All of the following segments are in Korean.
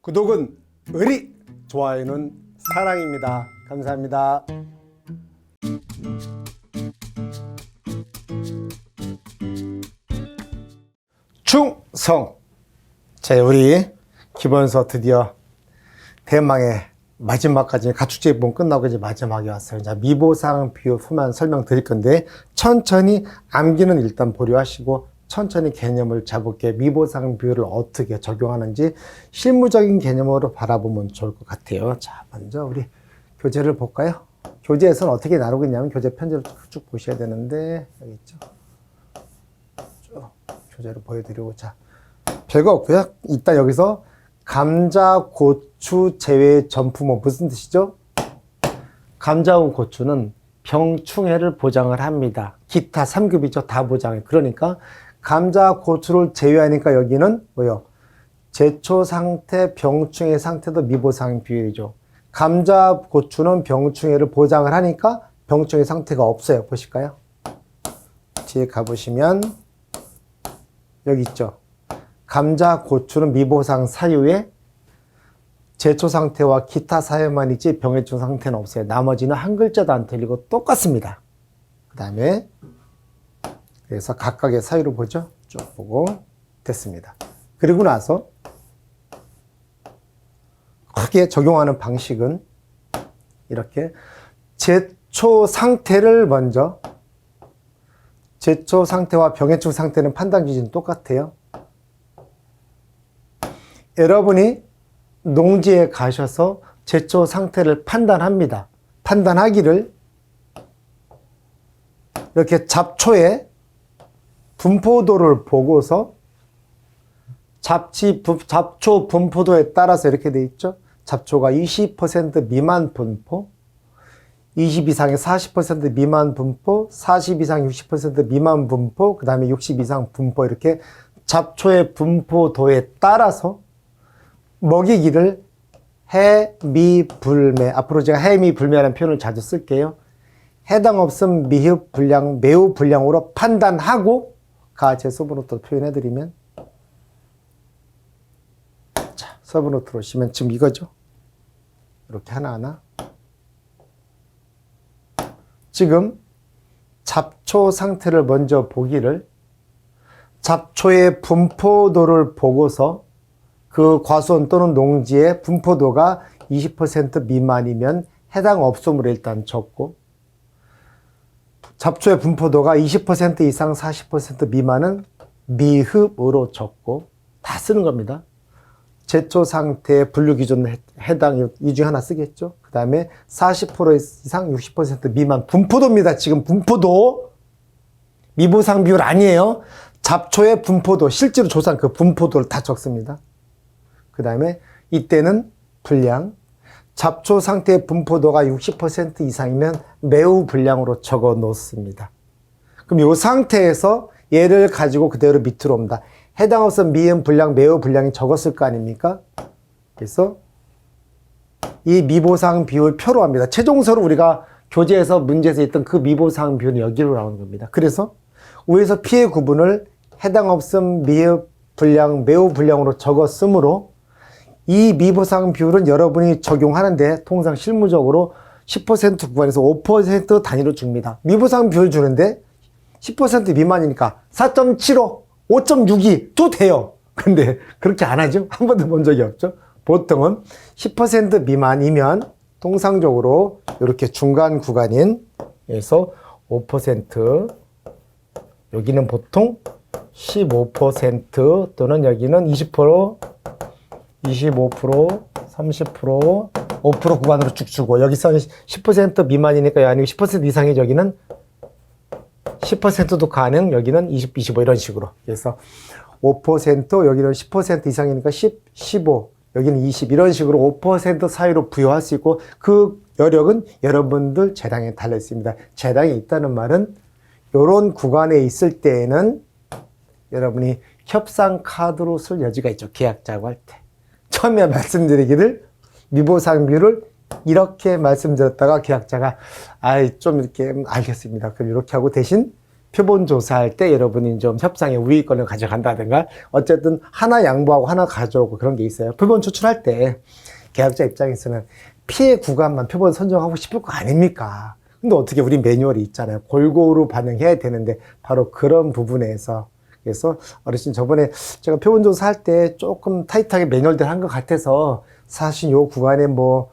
구독은 의리, 좋아요는 사랑입니다. 감사합니다. 충성! 자, 우리 기본서 드디어 대망의 마지막까지 가축제 본 끝나고 이제 마지막에 왔어요. 자, 미보상 비유 후만 설명드릴 건데 천천히 암기는 일단 보류하시고 천천히 개념을 잡을게 미보상 비유를 어떻게 적용하는지 실무적인 개념으로 바라보면 좋을 것 같아요. 자, 먼저 우리 교재를 볼까요? 교재에서는 어떻게 나누고 있냐면 교재 편지를 쭉 보셔야 되는데 여기 있죠. 쭉 교재를 보여드리고 자, 별거 없고요. 이따 여기서 감자, 고추 제외 전부모 무슨 뜻이죠? 감자하고 고추는 병충해를 보장을 합니다. 기타 3급이죠. 다 보장해. 그러니까 감자, 고추를 제외하니까 여기는 뭐요? 제초 상태, 병충해 상태도 미보상 비율이죠. 감자, 고추는 병충해를 보장을 하니까 병충해 상태가 없어요. 보실까요? 뒤에 가보시면 여기 있죠. 감자, 고추는 미보상 사유에 제초 상태와 기타 사유만 있지 병해충 상태는 없어요. 나머지는 한 글자도 안 틀리고 똑같습니다. 그 다음에 그래서 각각의 사유를 보죠. 쭉 보고 됐습니다. 그리고 나서 크게 적용하는 방식은 이렇게 제초 상태를 먼저 제초 상태와 병해충 상태는 판단 기준이 똑같아요. 여러분이 농지에 가셔서 제초 상태를 판단합니다. 판단하기를 이렇게 잡초의 분포도를 보고서 잡초 분포도에 따라서 이렇게 돼 있죠. 잡초가 20% 미만 분포, 20 이상의 40% 미만 분포, 40 이상 60% 미만 분포, 그 다음에 60 이상 분포 이렇게 잡초의 분포도에 따라서 먹이기를 해, 미, 불매. 앞으로 제가 해, 미, 불매라는 표현을 자주 쓸게요. 해당 없음, 미흡, 불량, 매우 불량으로 판단하고 제 서브노트 표현해드리면 자, 서브노트로 오시면 지금 이거죠. 이렇게 하나하나 지금 잡초 상태를 먼저 보기를 잡초의 분포도를 보고서 그 과수원 또는 농지의 분포도가 20% 미만이면 해당 없음으로 일단 적고 잡초의 분포도가 20% 이상 40% 미만은 미흡으로 적고 다 쓰는 겁니다. 제초 상태 분류 기준 해당 이 중에 하나 쓰겠죠. 그 다음에 40% 이상 60% 미만 분포도입니다. 지금 분포도 미보상 비율 아니에요. 잡초의 분포도 실제로 조사한 그 분포도를 다 적습니다. 그 다음에 이때는 불량 잡초 상태의 분포도가 60% 이상이면 매우 불량으로 적어 놓습니다. 그럼 이 상태에서 얘를 가지고 그대로 밑으로 옵니다. 해당 없음 미음 불량, 매우 불량이 적었을 거 아닙니까? 그래서 이 미보상 비율 표로 합니다. 최종적으로 우리가 교재에서 문제에서 있던 그 미보상 비율은 여기로 나오는 겁니다. 그래서 위에서 피해 구분을 해당 없음 미흡 불량, 매우 불량으로 적었으므로 이 미보상 비율은 여러분이 적용하는데 통상 실무적으로 10% 구간에서 5% 단위로 줍니다. 미보상 비율 주는데 10% 미만이니까 4.75, 5.62도 돼요. 근데 그렇게 안 하죠? 한 번도 본 적이 없죠? 보통은 10% 미만이면 통상적으로 이렇게 중간 구간인 에서 5% 여기는 보통 15% 또는 여기는 20% 25%, 30%, 5% 구간으로 쭉 주고 여기서는 10% 미만이니까 아니고 10% 이상이 여기는 10%도 가능, 여기는 20, 25 이런 식으로. 그래서 5% 여기는 10% 이상이니까 10, 15 여기는 20 이런 식으로 5% 사이로 부여할 수 있고 그 여력은 여러분들 재량에 달려 있습니다. 재량에 있다는 말은 이런 구간에 있을 때에는 여러분이 협상 카드로 쓸 여지가 있죠. 계약자하고 할 때. 처음에 말씀드리기를 미보상 비율을 이렇게 말씀드렸다가 계약자가 좀 이렇게 알겠습니다. 그럼 이렇게 하고 대신 표본 조사할 때 여러분이 좀 협상의 우위권을 가져간다든가 어쨌든 하나 양보하고 하나 가져오고 그런 게 있어요. 표본 추출할 때 계약자 입장에서는 피해 구간만 표본 선정하고 싶을 거 아닙니까? 근데 어떻게 우리 매뉴얼이 있잖아요. 골고루 반영해야 되는데 바로 그런 부분에서 그래서 어르신 저번에 제가 표본 조사할 때 조금 타이트하게 매뉴얼대로 한 것 같아서 사실 요 구간에 뭐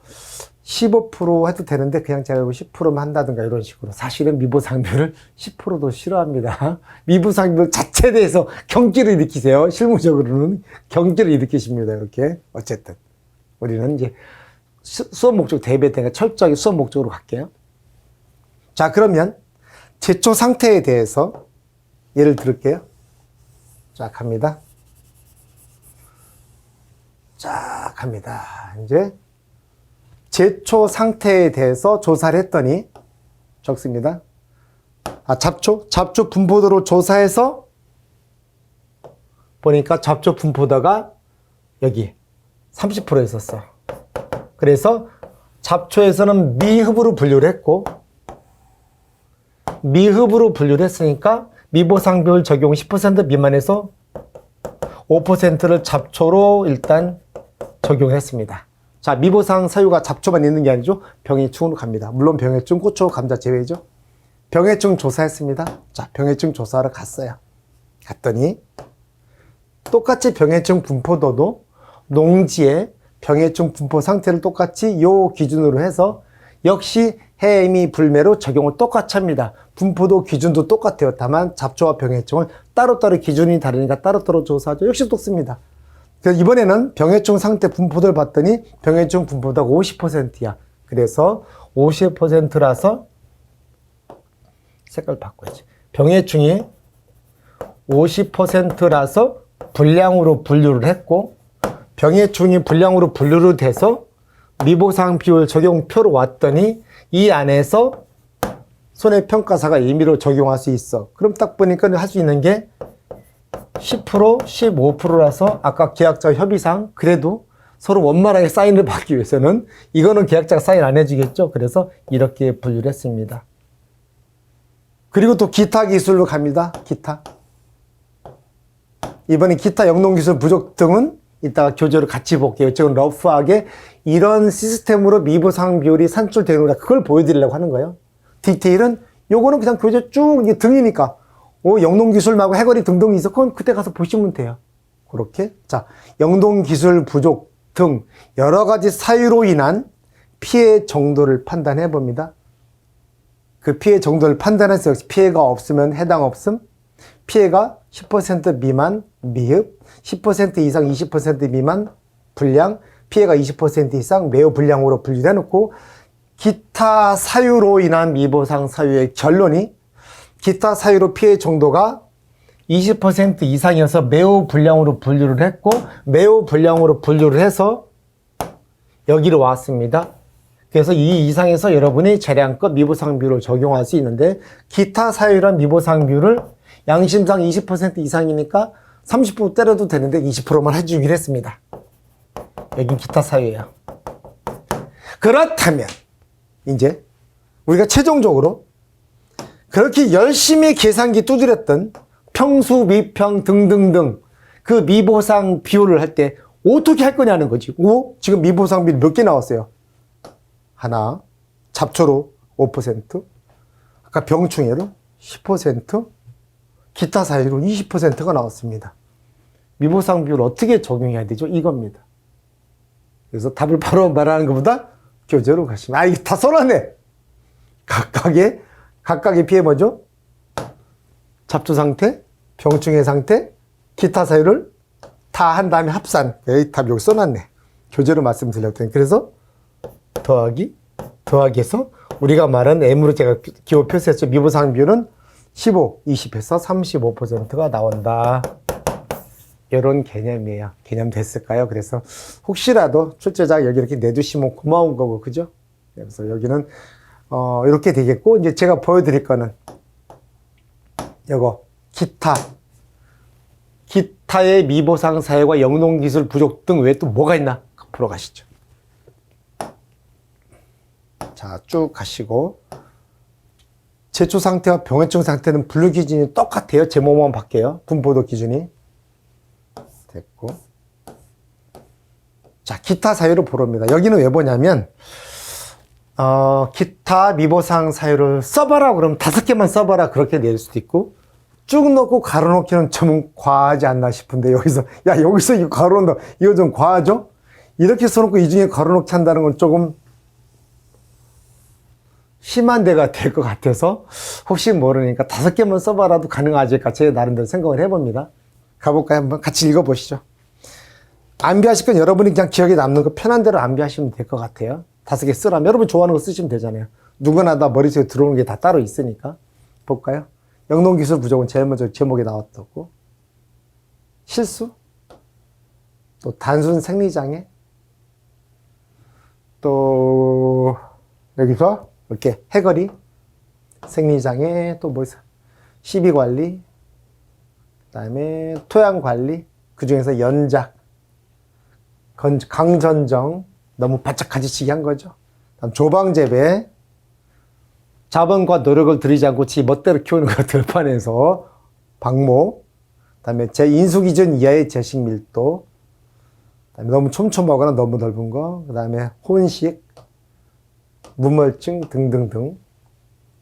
15% 해도 되는데 그냥 제가 10%만 한다든가 이런 식으로 사실은 미보상비율을 10%도 싫어합니다. 미보상비율 자체에 대해서 경기를 일으키세요. 실무적으로는 경기를 일으키십니다. 이렇게 어쨌든 우리는 이제 수업 목적 대비에 대한 철저하게 수업 목적으로 갈게요. 자 그러면 제초 상태에 대해서 예를 들을게요. 자 갑니다. 자 갑니다. 이제 제초 상태에 대해서 조사를 했더니 적습니다. 잡초 분포도로 조사해서 보니까 잡초 분포도가 여기 30% 있었어. 그래서 잡초에서는 미흡으로 분류를 했고 미흡으로 분류를 했으니까 미보상 비율 적용 10% 미만에서 5%를 잡초로 일단 적용했습니다. 자, 미보상 사유가 잡초만 있는 게 아니죠. 병해충으로 갑니다. 물론 병해충, 고초, 감자 제외죠. 병해충 조사했습니다. 자, 병해충 조사하러 갔어요. 갔더니 똑같이 병해충 분포도도 농지의 병해충 분포 상태를 똑같이 요 기준으로 해서 역시 해미 불매로 적용을 똑같이 합니다. 분포도 기준도 똑같아요. 다만 잡초와 병해충은 따로따로 기준이 다르니까 따로따로 조사하죠. 역시 똑같습니다. 그래서 이번에는 병해충 상태 분포도를 봤더니 병해충 분포도가 50%야. 그래서 50%라서 색깔 바꿔야지. 병해충이 50%라서 불량으로 분류를 했고 병해충이 불량으로 분류를 돼서 미보상 비율 적용표로 왔더니 이 안에서 손해평가사가 임의로 적용할 수 있어. 그럼 딱 보니까 할 수 있는 게 10%, 15%라서 아까 계약자 협의상 그래도 서로 원만하게 사인을 받기 위해서는 이거는 계약자가 사인 안 해주겠죠. 그래서 이렇게 분류를 했습니다. 그리고 또 기타 기술로 갑니다. 기타. 이번에 기타 영농기술 부족 등은 이따가 교재로 같이 볼게요. 지금 러프하게 이런 시스템으로 미보상 비율이 산출되는구나. 그걸 보여드리려고 하는 거예요. 디테일은 요거는 그냥 교재 쭉 이게 등이니까 영농기술 말고 해거리 등등이 있어. 그건 그때 가서 보시면 돼요. 그렇게. 자, 영농기술 부족 등 여러 가지 사유로 인한 피해 정도를 판단해 봅니다. 그 피해 정도를 판단해서 역시 피해가 없으면 해당 없음, 피해가 10% 미만 미흡, 10% 이상 20% 미만 불량, 피해가 20% 이상 매우 불량으로 분류해 놓고 기타 사유로 인한 미보상 사유의 결론이 기타 사유로 피해 정도가 20% 이상이어서 매우 불량으로 분류를 했고 매우 불량으로 분류를 해서 여기로 왔습니다. 그래서 이 이상에서 여러분이 재량껏 미보상 비율을 적용할 수 있는데 기타 사유란 미보상 비율을 양심상 20% 이상이니까 30% 때려도 되는데 20%만 해주기로 했습니다. 여긴 기타 사유예요. 그렇다면 이제 우리가 최종적으로 그렇게 열심히 계산기 두드렸던 평수, 미평 등등등 그 미보상 비율을 할 때 어떻게 할 거냐는 거지. 지금 미보상 비율 몇 개 나왔어요? 하나, 잡초로 5%, 아까 병충해로 10%, 기타 사유로 20%가 나왔습니다. 미보상 비율 어떻게 적용해야 되죠? 이겁니다. 그래서 답을 바로 말하는 것보다 교재로 가시면, 이거 다 써놨네! 각각의 피해 뭐죠? 잡초 상태, 병충해 상태, 기타 사유를 다 한 다음에 합산. 여기 답 여기 써놨네. 교재로 말씀드렸더니. 그래서 더하기해서 우리가 말한 M으로 제가 기호 표시했죠. 미보상 비율은 15, 20에서 35%가 나온다. 이런 개념이에요. 개념 됐을까요? 그래서 혹시라도 출제자가 여기 이렇게 내주시면 고마운 거고, 그죠? 그래서 여기는 이렇게 되겠고, 이제 제가 보여드릴 거는 이거 기타의 미보상 사유와 영농기술 부족 등 외에 또 뭐가 있나? 앞으로 가시죠. 자, 쭉 가시고 제초 상태와 병해충 상태는 분류 기준이 똑같아요. 제목만 바뀌어요. 분포도 기준이. 됐고. 자, 기타 사유를 보러입니다. 여기는 왜 보냐면, 기타 미보상 사유를 써봐라 그러면 5개만 써봐라 그렇게 낼 수도 있고, 쭉 넣고 가로놓기는 좀 과하지 않나 싶은데, 여기서 이거 가로놓는다. 이거 좀 과하죠? 이렇게 써놓고 이 중에 가로놓기 한다는 건 조금 심한 데가 될 것 같아서, 혹시 모르니까 5개만 써봐라도 가능하지 않을까 제 나름대로 생각을 해봅니다. 가볼까요? 한번 같이 읽어보시죠. 암비하실 건 여러분이 그냥 기억에 남는 거 편한 대로 암비하시면 될 것 같아요. 5개 쓰라면 여러분 좋아하는 거 쓰시면 되잖아요. 누구나 다 머릿속에 들어오는 게 다 따로 있으니까. 볼까요? 영농기술 부족은 제일 먼저 제목에 나왔다고. 실수? 또 단순 생리장애? 또 여기서 이렇게 해거리? 생리장애, 또 뭐 있어? 시비관리? 그 다음에 토양관리? 그 중에서 연작, 강전정, 너무 바짝 가지치기 한 거죠. 다음 조방재배, 자본과 노력을 들이지 않고 지 멋대로 키우는 것 들판에서 방목, 그 다음에 제 인수기준 이하의 제식 밀도, 그다음에 너무 촘촘하거나 너무 넓은 거, 그 다음에 혼식, 무멀증 등등등, 그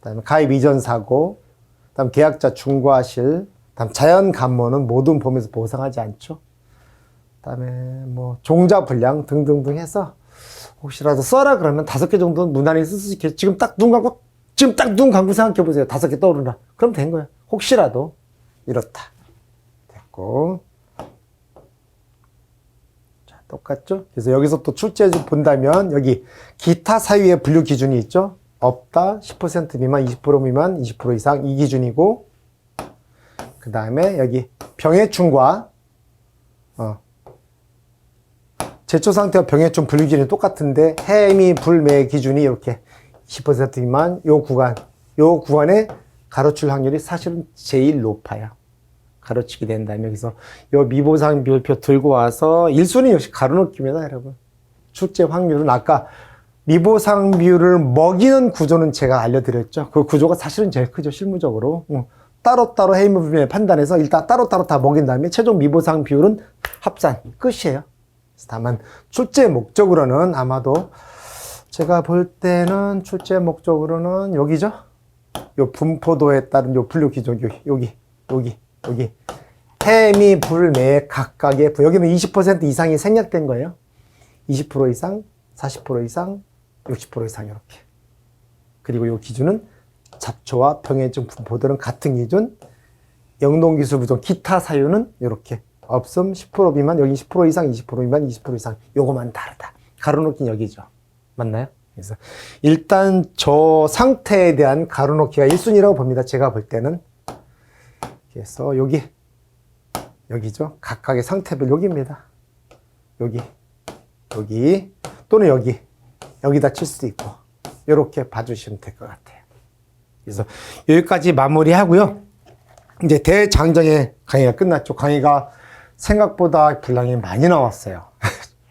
다음에 가입 이전 사고, 그 다음 계약자 중과실, 그 다음 자연 감모는 모든 범위에서 보상하지 않죠. 그 다음에 뭐 종자 불량 등등등 해서 혹시라도 써라 그러면 5개 정도는 무난히 쓸 수 있게 지금 딱 눈 감고 생각해 보세요. 5개 떠오르나. 그럼 된 거예요. 혹시라도 이렇다. 됐고. 자, 똑같죠? 그래서 여기서 또 출제 좀 본다면 여기 기타 사유의 분류 기준이 있죠. 없다, 10% 미만, 20% 미만, 20% 이상 이 기준이고, 그 다음에 여기 병해충과 제초 상태와 병해충 분류 기준이 똑같은데 해미 불매 기준이 이렇게 10% 미만 요 구간에 가로칠 확률이 사실은 제일 높아요. 가로치게 된다면 여기서 요 미보상 비율표 들고 와서 1순위 역시 가로놓기입니다, 여러분. 출제 확률은 아까 미보상 비율을 먹이는 구조는 제가 알려드렸죠. 그 구조가 사실은 제일 크죠, 실무적으로. 따로따로 해미 불매 판단해서 일단 따로따로 다 먹인 다음에 최종 미보상 비율은 합산 끝이에요. 다만 출제 목적으로는 아마도 제가 볼 때는 출제 목적으로는 여기죠. 요 분포도에 따른 요 분류 기준 여기 해미 불매 각각의 여기는 20% 이상이 생략된 거예요. 20% 이상, 40% 이상, 60% 이상 이렇게. 그리고 요 기준은 잡초와 병해충 분포도는 같은 기준. 영농기술 부족 기타 사유는 이렇게. 없음 10% 미만, 여기 10% 이상, 20% 미만, 20% 이상. 요거만 다르다. 가로놓기 여기죠. 맞나요? 그래서 일단 저 상태에 대한 가로놓기가 1순위라고 봅니다. 제가 볼 때는. 그래서 여기죠. 각각의 상태별 여기입니다. 여기 또는 여기다 칠 수도 있고 이렇게 봐주시면 될 것 같아요. 그래서 여기까지 마무리하고요. 이제 대장정의 강의가 끝났죠. 강의가 생각보다 분량이 많이 나왔어요.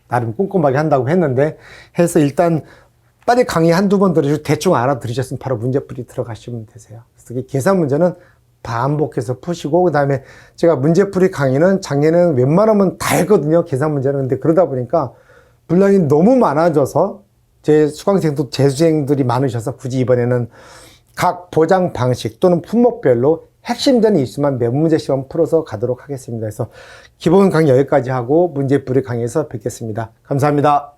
나름 꼼꼼하게 한다고 했는데 해서 일단 빨리 강의 한두 번 들으시고 대충 알아들으셨으면 바로 문제풀이 들어가시면 되세요. 그래서 계산 문제는 반복해서 푸시고 그 다음에 제가 문제풀이 강의는 작년에는 웬만하면 다 했거든요. 계산 문제는. 근데 그러다 보니까 분량이 너무 많아져서 제 수강생도 재수생들이 많으셔서 굳이 이번에는 각 보장 방식 또는 품목별로 핵심되는 이슈만 몇 문제씩만 풀어서 가도록 하겠습니다. 그래서 기본 강의 여기까지 하고 문제풀이 강의에서 뵙겠습니다. 감사합니다.